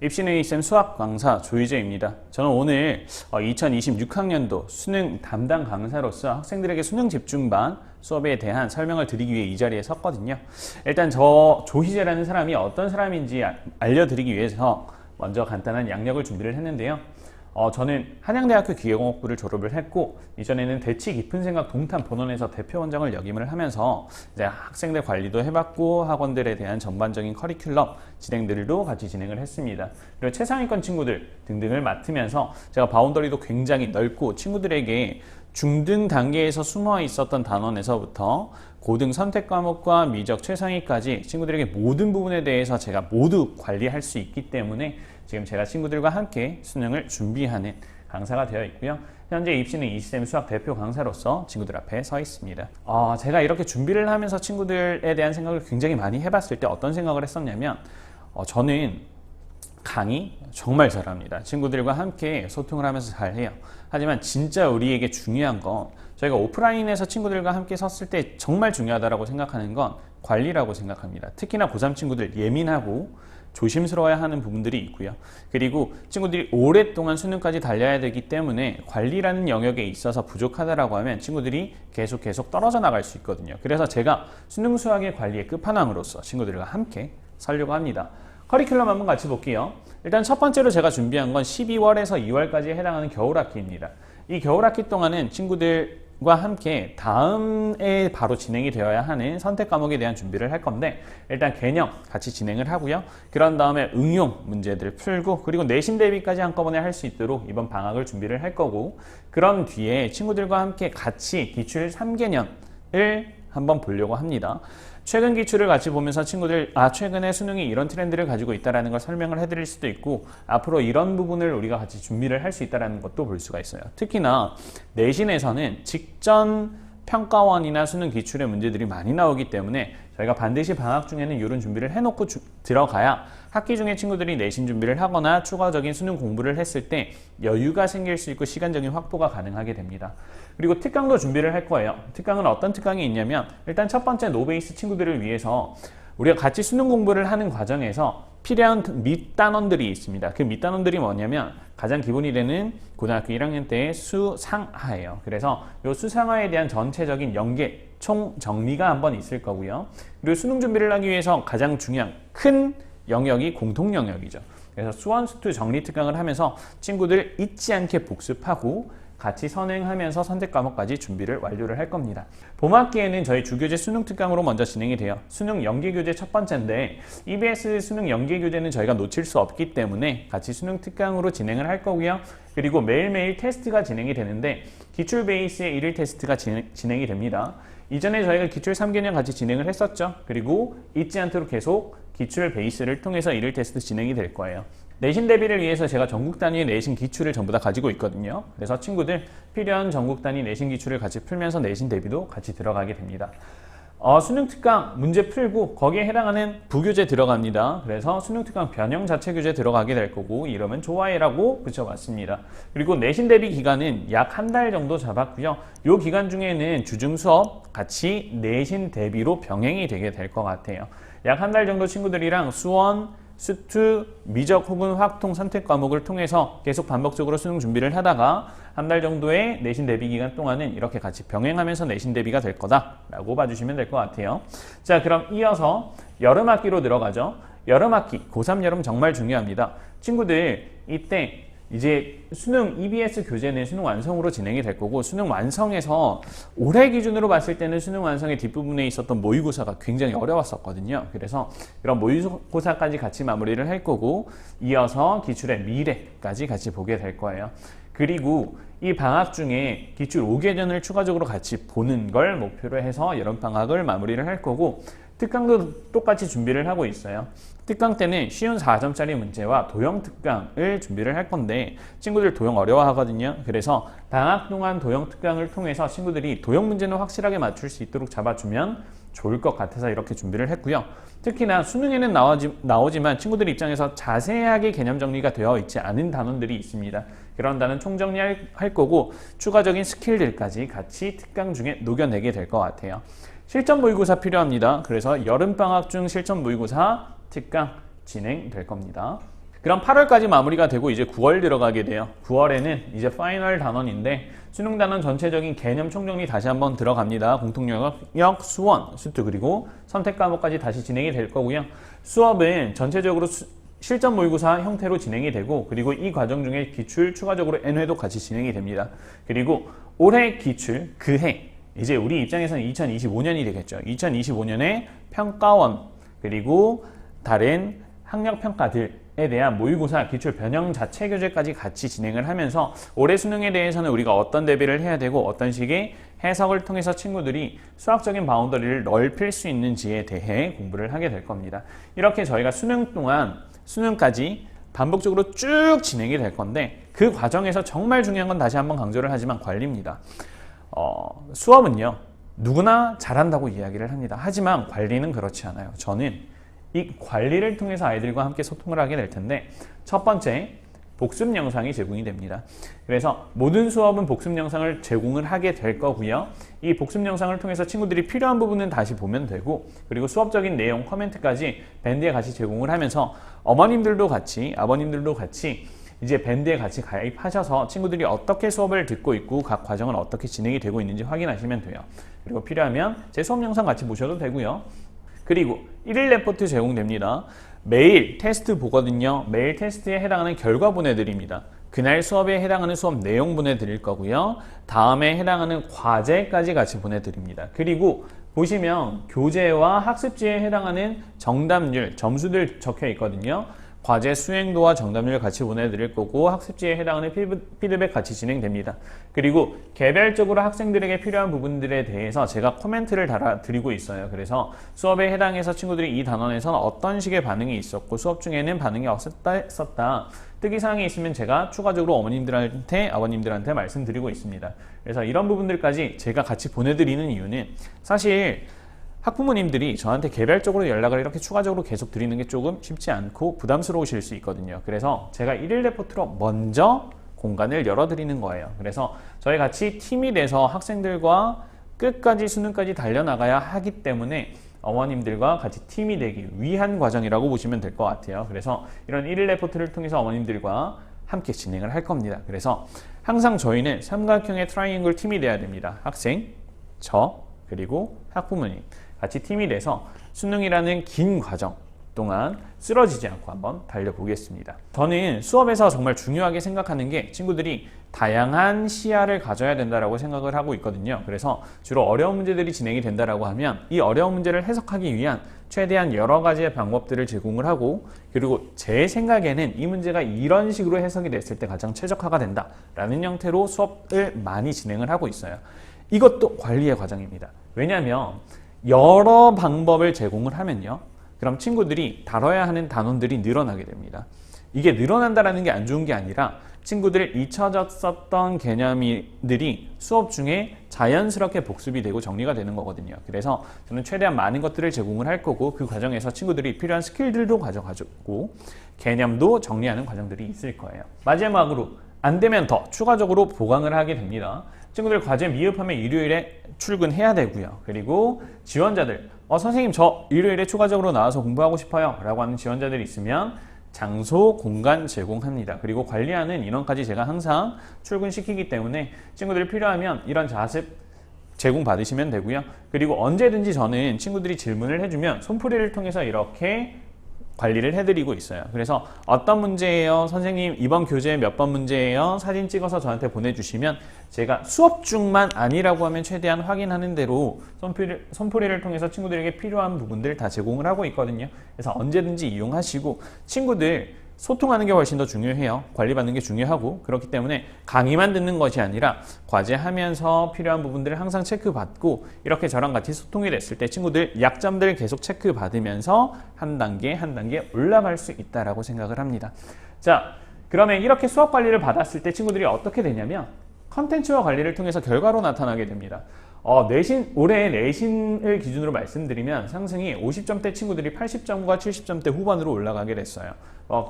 입시는 이쌤 수학 강사 조희재입니다. 저는 오늘 2026학년도 수능 담당 강사로서 학생들에게 수능 집중반 수업에 대한 설명을 드리기 위해 이 자리에 섰거든요. 일단 저 조희재라는 사람이 어떤 사람인지 알려드리기 위해서 먼저 간단한 약력을 준비를 했는데요. 저는 한양대학교 기계공학부를 졸업을 했고 이전에는 대치 깊은 생각 동탄 본원에서 대표원장을 역임을 하면서 이제 학생들 관리도 해봤고 학원들에 대한 전반적인 커리큘럼 진행들도 같이 진행을 했습니다. 그리고 최상위권 친구들 등등을 맡으면서 제가 바운더리도 굉장히 넓고 친구들에게 중등 단계에서 숨어 있었던 단원에서부터 고등 선택 과목과 미적 최상위까지 친구들에게 모든 부분에 대해서 제가 모두 관리할 수 있기 때문에 지금 제가 친구들과 함께 수능을 준비하는 강사가 되어 있고요. 현재 입시는 이쌤 수학 대표 강사로서 친구들 앞에 서 있습니다. 제가 이렇게 준비를 하면서 친구들에 대한 생각을 굉장히 많이 해봤을 때 어떤 생각을 했었냐면 저는 강의 정말 잘합니다. 친구들과 함께 소통을 하면서 잘해요. 하지만 진짜 우리에게 중요한 건 저희가 오프라인에서 친구들과 함께 섰을 때 정말 중요하다고 생각하는 건 관리라고 생각합니다. 특히나 고3 친구들 예민하고 조심스러워야 하는 부분들이 있고요. 그리고 친구들이 오랫동안 수능까지 달려야 되기 때문에 관리라는 영역에 있어서 부족하다라고 하면 친구들이 계속 떨어져 나갈 수 있거든요. 그래서 제가 수능 수학의 관리의 끝판왕으로서 친구들과 함께 살려고 합니다. 커리큘럼 한번 같이 볼게요. 일단 첫 번째로 제가 준비한 건 12월에서 2월까지에 해당하는 겨울학기입니다. 이 겨울학기 동안은 친구들과 함께 다음에 바로 진행이 되어야 하는 선택 과목에 대한 준비를 할 건데 일단 개념 같이 진행을 하고요. 그런 다음에 응용 문제들 풀고 그리고 내신 대비까지 한꺼번에 할 수 있도록 이번 방학을 준비를 할 거고 그런 뒤에 친구들과 함께 같이 기출 3개년을 한번 보려고 합니다. 최근 기출을 같이 보면서 친구들 최근에 수능이 이런 트렌드를 가지고 있다는 걸 설명을 해드릴 수도 있고 앞으로 이런 부분을 우리가 같이 준비를 할 수 있다는 것도 볼 수가 있어요. 특히나 내신에서는 직전 평가원이나 수능 기출의 문제들이 많이 나오기 때문에 저희가 반드시 방학 중에는 이런 준비를 해놓고 들어가야 학기 중에 친구들이 내신 준비를 하거나 추가적인 수능 공부를 했을 때 여유가 생길 수 있고 시간적인 확보가 가능하게 됩니다. 그리고 특강도 준비를 할 거예요. 특강은 어떤 특강이 있냐면 일단 첫 번째 노베이스 친구들을 위해서 우리가 같이 수능 공부를 하는 과정에서 필요한 밑단원들이 있습니다. 그 밑단원들이 뭐냐면 가장 기본이 되는 고등학교 1학년 때의 수상하예요. 그래서 이 수상하에 대한 전체적인 연계, 총 정리가 한번 있을 거고요. 그리고 수능 준비를 하기 위해서 가장 중요한 큰 영역이 공통 영역이죠. 그래서 수원, 수투 정리 특강을 하면서 친구들 잊지 않게 복습하고 같이 선행하면서 선택 과목까지 준비를 완료를 할 겁니다. 봄학기에는 저희 주교재 수능 특강으로 먼저 진행이 돼요. 수능 연계교재 첫 번째인데 EBS 수능 연계교재는 저희가 놓칠 수 없기 때문에 같이 수능 특강으로 진행을 할 거고요. 그리고 매일매일 테스트가 진행이 되는데 기출 베이스의 일일 테스트가 진행이 됩니다. 이전에 저희가 기출 3개년 같이 진행을 했었죠. 그리고 잊지 않도록 계속 기출 베이스를 통해서 일일 테스트 진행이 될 거예요. 내신 대비를 위해서 제가 전국 단위의 내신 기출을 전부 다 가지고 있거든요. 그래서 친구들 필요한 전국 단위 내신 기출을 같이 풀면서 내신 대비도 같이 들어가게 됩니다. 수능 특강 문제 풀고 거기에 해당하는 부교재 들어갑니다. 그래서 수능 특강 변형 자체 교재 들어가게 될 거고 이러면 좋아해라고 붙여봤습니다. 그리고 내신 대비 기간은 약 한 달 정도 잡았고요. 이 기간 중에는 주중 수업 같이 내신 대비로 병행이 되게 될 것 같아요. 약 한 달 정도 친구들이랑 수원, 수투, 미적 혹은 화학통 선택 과목을 통해서 계속 반복적으로 수능 준비를 하다가 한 달 정도의 내신 대비 기간 동안은 이렇게 같이 병행하면서 내신 대비가 될 거다라고 봐주시면 될 것 같아요. 자, 그럼 이어서 여름학기로 들어가죠. 여름학기, 고3 여름 정말 중요합니다. 친구들 이때 이제 수능 EBS 교재는 수능 완성으로 진행이 될 거고 수능 완성에서 올해 기준으로 봤을 때는 수능 완성의 뒷부분에 있었던 모의고사가 굉장히 어려웠었거든요. 그래서 이런 모의고사까지 같이 마무리를 할 거고 이어서 기출의 미래까지 같이 보게 될 거예요. 그리고 이 방학 중에 기출 5개년을 추가적으로 같이 보는 걸 목표로 해서 여름방학을 마무리를 할 거고 특강도 똑같이 준비를 하고 있어요. 특강 때는 쉬운 4점짜리 문제와 도형 특강을 준비를 할 건데 친구들 도형 어려워하거든요. 그래서 방학 동안 도형 특강을 통해서 친구들이 도형 문제는 확실하게 맞출 수 있도록 잡아주면 좋을 것 같아서 이렇게 준비를 했고요. 특히나 수능에는 나오지만 친구들 입장에서 자세하게 개념 정리가 되어 있지 않은 단원들이 있습니다. 그런 단원 총정리할 거고 추가적인 스킬들까지 같이 특강 중에 녹여내게 될 것 같아요. 실전 모의고사 필요합니다. 그래서 여름방학 중 실전 모의고사 특강 진행될 겁니다. 그럼 8월까지 마무리가 되고 이제 9월 들어가게 돼요. 9월에는 이제 파이널 단원인데 수능 단원 전체적인 개념 총정리 다시 한번 들어갑니다. 공통영역, 수원, 수투 그리고 선택 과목까지 다시 진행이 될 거고요. 수업은 전체적으로 실전 모의고사 형태로 진행이 되고 그리고 이 과정 중에 기출 추가적으로 N회도 같이 진행이 됩니다. 그리고 올해 기출 그해 이제 우리 입장에서는 2025년이 되겠죠. 2025년에 평가원 그리고 다른 학력평가들에 대한 모의고사 기출 변형 자체 교재까지 같이 진행을 하면서 올해 수능에 대해서는 우리가 어떤 대비를 해야 되고 어떤 식의 해석을 통해서 친구들이 수학적인 바운더리를 넓힐 수 있는지에 대해 공부를 하게 될 겁니다. 이렇게 저희가 수능 동안 수능까지 반복적으로 쭉 진행이 될 건데 그 과정에서 정말 중요한 건 다시 한번 강조를 하지만 관리입니다. 수업은요 누구나 잘한다고 이야기를 합니다. 하지만 관리는 그렇지 않아요. 저는 이 관리를 통해서 아이들과 함께 소통을 하게 될 텐데 첫 번째 복습 영상이 제공이 됩니다. 그래서 모든 수업은 복습 영상을 제공을 하게 될 거고요. 이 복습 영상을 통해서 친구들이 필요한 부분은 다시 보면 되고 그리고 수업적인 내용, 코멘트까지 밴드에 같이 제공을 하면서 어머님들도 같이, 아버님들도 같이 이제 밴드에 같이 가입하셔서 친구들이 어떻게 수업을 듣고 있고 각 과정은 어떻게 진행이 되고 있는지 확인하시면 돼요. 그리고 필요하면 제 수업 영상 같이 보셔도 되고요. 그리고 1일 레포트 제공됩니다. 매일 테스트 보거든요. 매일 테스트에 해당하는 결과 보내드립니다. 그날 수업에 해당하는 수업 내용 보내드릴 거고요. 다음에 해당하는 과제까지 같이 보내드립니다. 그리고 보시면 교재와 학습지에 해당하는 정답률, 점수들 적혀 있거든요. 과제 수행도와 정답률 같이 보내드릴 거고 학습지에 해당하는 피드백 같이 진행됩니다. 그리고 개별적으로 학생들에게 필요한 부분들에 대해서 제가 코멘트를 달아드리고 있어요. 그래서 수업에 해당해서 친구들이 이 단원에서는 어떤 식의 반응이 있었고 수업 중에는 반응이 없었다. 특이사항이 있으면 제가 추가적으로 어머님들한테 아버님들한테 말씀드리고 있습니다. 그래서 이런 부분들까지 제가 같이 보내드리는 이유는 사실 학부모님들이 저한테 개별적으로 연락을 이렇게 추가적으로 계속 드리는 게 조금 쉽지 않고 부담스러우실 수 있거든요. 그래서 제가 1일 레포트로 먼저 공간을 열어드리는 거예요. 그래서 저희 같이 팀이 돼서 학생들과 끝까지 수능까지 달려나가야 하기 때문에 어머님들과 같이 팀이 되기 위한 과정이라고 보시면 될 것 같아요. 그래서 이런 1일 레포트를 통해서 어머님들과 함께 진행을 할 겁니다. 그래서 항상 저희는 삼각형의 트라이앵글 팀이 돼야 됩니다. 학생, 저, 그리고 학부모님 같이 팀이 돼서 수능이라는 긴 과정 동안 쓰러지지 않고 한번 달려보겠습니다. 저는 수업에서 정말 중요하게 생각하는 게 친구들이 다양한 시야를 가져야 된다고 생각을 하고 있거든요. 그래서 주로 어려운 문제들이 진행이 된다고 하면 이 어려운 문제를 해석하기 위한 최대한 여러 가지의 방법들을 제공을 하고 그리고 제 생각에는 이 문제가 이런 식으로 해석이 됐을 때 가장 최적화가 된다라는 형태로 수업을 많이 진행을 하고 있어요. 이것도 관리의 과정입니다. 왜냐하면 여러 방법을 제공을 하면요. 그럼 친구들이 다뤄야 하는 단원들이 늘어나게 됩니다. 이게 늘어난다는 게 안 좋은 게 아니라 친구들 잊혀졌었던 개념들이 수업 중에 자연스럽게 복습이 되고 정리가 되는 거거든요. 그래서 저는 최대한 많은 것들을 제공을 할 거고 그 과정에서 친구들이 필요한 스킬들도 가져가고 개념도 정리하는 과정들이 있을 거예요. 마지막으로 안 되면 더 추가적으로 보강을 하게 됩니다. 친구들 과제 미흡하면 일요일에 출근해야 되고요. 그리고 지원자들 선생님 저 일요일에 추가적으로 나와서 공부하고 싶어요 라고 하는 지원자들이 있으면 장소, 공간 제공합니다. 그리고 관리하는 인원까지 제가 항상 출근시키기 때문에 친구들이 필요하면 이런 자습 제공받으시면 되고요. 그리고 언제든지 저는 친구들이 질문을 해주면 손풀이를 통해서 이렇게 관리를 해드리고 있어요. 그래서 어떤 문제예요? 선생님 이번 교재 몇 번 문제예요? 사진 찍어서 저한테 보내주시면 제가 수업 중만 아니라고 하면 최대한 확인하는 대로 손풀이를 통해서 친구들에게 필요한 부분들 다 제공을 하고 있거든요. 그래서 언제든지 이용하시고 친구들 소통하는 게 훨씬 더 중요해요. 관리받는 게 중요하고 그렇기 때문에 강의만 듣는 것이 아니라 과제하면서 필요한 부분들을 항상 체크받고 이렇게 저랑 같이 소통이 됐을 때 친구들 약점들 계속 체크받으면서 한 단계 한 단계 올라갈 수 있다라고 생각을 합니다. 자, 그러면 이렇게 수업 관리를 받았을 때 친구들이 어떻게 되냐면 컨텐츠와 관리를 통해서 결과로 나타나게 됩니다. 올해 내신을 기준으로 말씀드리면 상승이 50점대 친구들이 80점과 70점대 후반으로 올라가게 됐어요.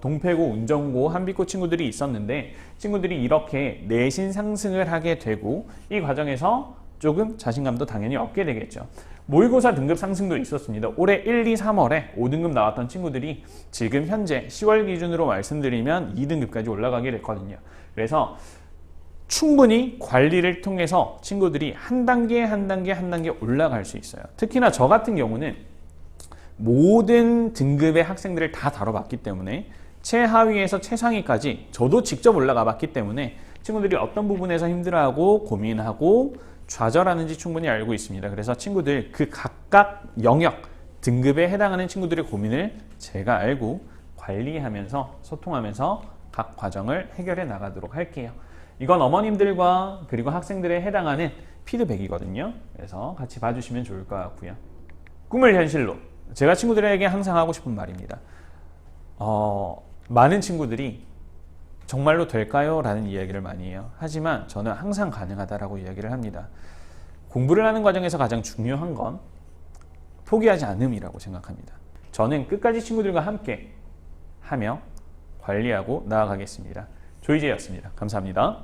동패고, 운전고, 한비고 친구들이 있었는데 친구들이 이렇게 내신 상승을 하게 되고 이 과정에서 조금 자신감도 당연히 얻게 되겠죠. 모의고사 등급 상승도 있었습니다. 올해 1, 2, 3월에 5등급 나왔던 친구들이 지금 현재 10월 기준으로 말씀드리면 2등급까지 올라가게 됐거든요. 그래서 충분히 관리를 통해서 친구들이 한 단계 올라갈 수 있어요. 특히나 저 같은 경우는 모든 등급의 학생들을 다 다뤄봤기 때문에 최하위에서 최상위까지 저도 직접 올라가 봤기 때문에 친구들이 어떤 부분에서 힘들어하고 고민하고 좌절하는지 충분히 알고 있습니다. 그래서 친구들 그 각각 영역, 등급에 해당하는 친구들의 고민을 제가 알고 관리하면서 소통하면서 각 과정을 해결해 나가도록 할게요. 이건 어머님들과 그리고 학생들에 해당하는 피드백이거든요. 그래서 같이 봐주시면 좋을 것 같고요. 꿈을 현실로. 제가 친구들에게 항상 하고 싶은 말입니다. 많은 친구들이 정말로 될까요? 라는 이야기를 많이 해요. 하지만 저는 항상 가능하다라고 이야기를 합니다. 공부를 하는 과정에서 가장 중요한 건 포기하지 않음이라고 생각합니다. 저는 끝까지 친구들과 함께 하며 관리하고 나아가겠습니다. 조이제였습니다. 감사합니다.